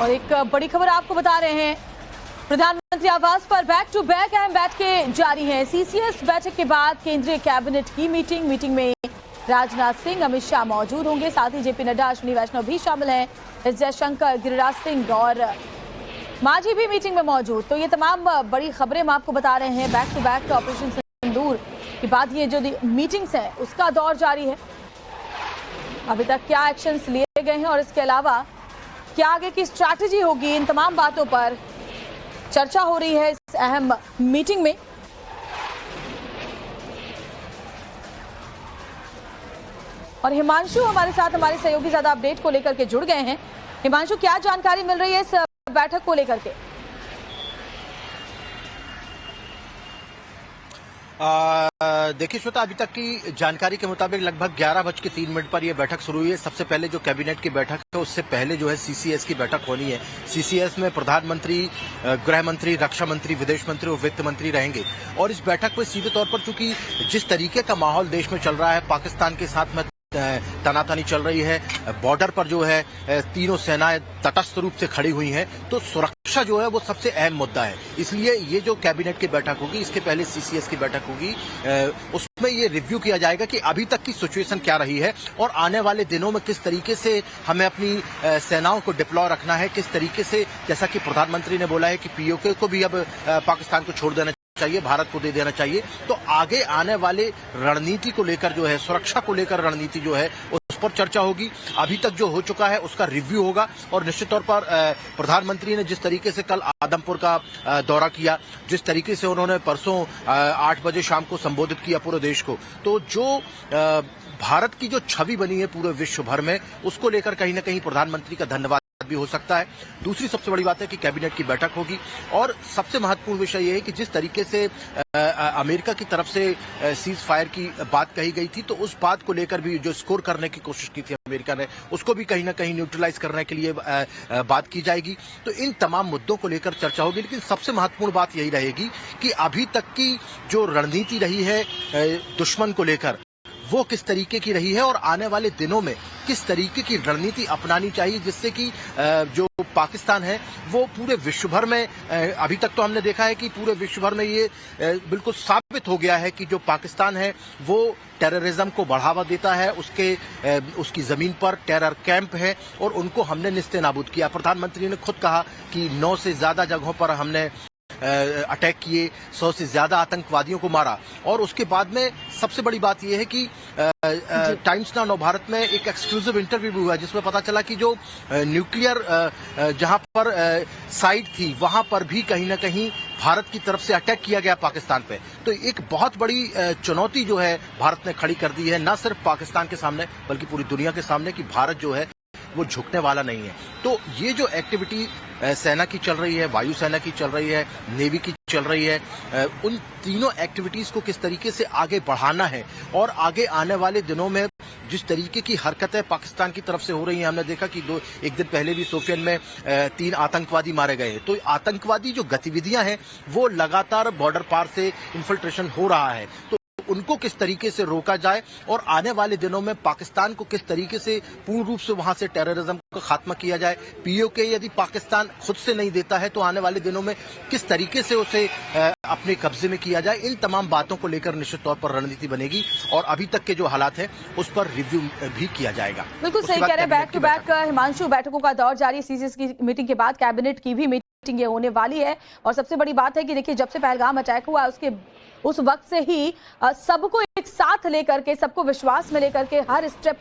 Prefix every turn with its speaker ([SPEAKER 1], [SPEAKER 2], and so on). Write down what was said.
[SPEAKER 1] और एक बड़ी खबर आपको बता रहे हैं, प्रधानमंत्री आवास पर बैक टू बैक अहम बैठकें जारी हैं। सीसीएस बैठक के बाद केंद्रीय कैबिनेट की मीटिंग में राजनाथ सिंह, अमित शाह मौजूद होंगे, साथ ही जेपी नड्डा, अश्विनी वैष्णव भी शामिल हैं, एस जयशंकर, गिरिराज सिंह और मांझी भी मीटिंग में मौजूद। तो ये तमाम बड़ी खबरें हम आपको बता रहे हैं। बैक टू बैक ऑपरेशन सिंदूर के बाद ये जो मीटिंग्स है उसका दौर जारी है। अभी तक क्या एक्शंस लिए गए हैं और इसके अलावा क्या आगे की स्ट्रैटेजी होगी, इन तमाम बातों पर चर्चा हो रही है इस अहम मीटिंग में। और हिमांशु हमारे साथ, हमारे सहयोगी ज्यादा अपडेट को लेकर के जुड़ गए हैं। हिमांशु, क्या जानकारी मिल रही है इस बैठक को लेकर के?
[SPEAKER 2] देखिए श्वेता, अभी तक की जानकारी के मुताबिक लगभग 11:03 पर यह बैठक शुरू हुई है। सबसे पहले जो कैबिनेट की बैठक है उससे पहले जो है सीसीएस की बैठक होनी है। सीसीएस में प्रधानमंत्री, गृह मंत्री, रक्षा मंत्री, विदेश मंत्री और वित्त मंत्री रहेंगे। और इस बैठक में सीधे तौर पर चूंकि जिस तरीके का माहौल देश में चल रहा है, पाकिस्तान के साथ में तनातनी चल रही है, बॉर्डर पर जो है तीनों सेनाएं तटस्थ रूप से खड़ी हुई हैं, तो सुरक्षा जो है वो सबसे अहम मुद्दा है। इसलिए ये जो कैबिनेट की बैठक होगी, इसके पहले सीसीएस की बैठक होगी, उसमें ये रिव्यू किया जाएगा कि अभी तक की सिचुएशन क्या रही है और आने वाले दिनों में किस तरीके से हमें अपनी सेनाओं को डिप्लॉय रखना है, किस तरीके से, जैसा कि प्रधानमंत्री ने बोला है कि पीओके को भी अब पाकिस्तान को छोड़ देना चाहिए, भारत को दे देना चाहिए। तो आगे आने वाले रणनीति को लेकर जो है, सुरक्षा को लेकर रणनीति जो है उस पर चर्चा होगी। अभी तक जो हो चुका है उसका रिव्यू होगा और निश्चित तौर पर प्रधानमंत्री ने जिस तरीके से कल आदमपुर का दौरा किया, जिस तरीके से उन्होंने परसों 8 बजे शाम को संबोधित किया पूरे देश को, तो जो भारत की जो छवि बनी है पूरे विश्व भर में, उसको लेकर कहीं ना कहीं प्रधानमंत्री का धन्यवाद भी हो सकता है। दूसरी सबसे बड़ी बात है कि कैबिनेट की बैठक होगी और सबसे महत्वपूर्ण विषय यह है कि जिस तरीके से अमेरिका की तरफ से सीज फायर की बात कही गई थी, तो उस बात को लेकर भी जो स्कोर करने की कोशिश की थी अमेरिका ने, उसको भी कहीं ना कहीं न्यूट्रलाइज करने के लिए बात की जाएगी। तो इन तमाम मुद्दों को लेकर चर्चा होगी, लेकिन सबसे महत्वपूर्ण बात यही रहेगी कि अभी तक की जो रणनीति रही है दुश्मन को लेकर, वो किस तरीके की रही है और आने वाले दिनों में किस तरीके की रणनीति अपनानी चाहिए, जिससे कि जो पाकिस्तान है वो पूरे विश्व भर में, अभी तक तो हमने देखा है कि पूरे विश्व भर में ये बिल्कुल साबित हो गया है कि जो पाकिस्तान है वो टेररिज्म को बढ़ावा देता है, उसकी जमीन पर टेरर कैंप है और उनको हमने निस्ते नाबूद किया। प्रधानमंत्री ने खुद कहा कि 9 से ज्यादा जगहों पर हमने अटैक किए, 100 से ज्यादा आतंकवादियों को मारा। और उसके बाद में सबसे बड़ी बात यह है कि टाइम्स नाउ भारत में एक एक्सक्लूसिव इंटरव्यू भी हुआ जिसमें पता चला कि जो न्यूक्लियर जहां पर साइट थी, वहां पर भी कहीं ना कहीं भारत की तरफ से अटैक किया गया पाकिस्तान पे। तो एक बहुत बड़ी चुनौती जो है भारत ने खड़ी कर दी है, न सिर्फ पाकिस्तान के सामने बल्कि पूरी दुनिया के सामने, कि भारत जो है वो झुकने वाला नहीं है। तो ये जो एक्टिविटी सेना की चल रही है, वायुसेना की चल रही है, नेवी की चल रही है, उन तीनों एक्टिविटीज को किस तरीके से आगे बढ़ाना है और आगे आने वाले दिनों में जिस तरीके की हरकतें पाकिस्तान की तरफ से हो रही हैं, हमने देखा कि एक दिन पहले भी सोफियन में 3 आतंकवादी मारे गए। तो आतंकवादी जो गतिविधियां हैं वो लगातार बॉर्डर पार से इन्फिल्ट्रेशन हो रहा है, तो उनको किस तरीके से रोका जाए और आने वाले दिनों में पाकिस्तान को किस तरीके से पूर्ण रूप से वहां से टेररिज्म का खात्मा किया जाए। पीओके यदि पाकिस्तान खुद से नहीं देता है तो आने वाले दिनों में किस तरीके से उसे अपने कब्जे में किया जाए, इन तमाम बातों को लेकर निश्चित तौर पर रणनीति बनेगी और अभी तक के जो हालात हैं उस पर रिव्यू भी किया जाएगा।
[SPEAKER 1] बिल्कुल सही कह रहे हैं। बैक टू बैक हिमांशु बैठकों का दौर जारी। सीसीएस की मीटिंग के बाद कैबिनेट की भी मीटिंग होने वाली है और सबसे बड़ी बात है कि देखिए, जब से पहलगाम अटैक हुआ उस वक्त से ही सबको एक साथ लेकर के, सबको विश्वास में लेकर के हर स्टेप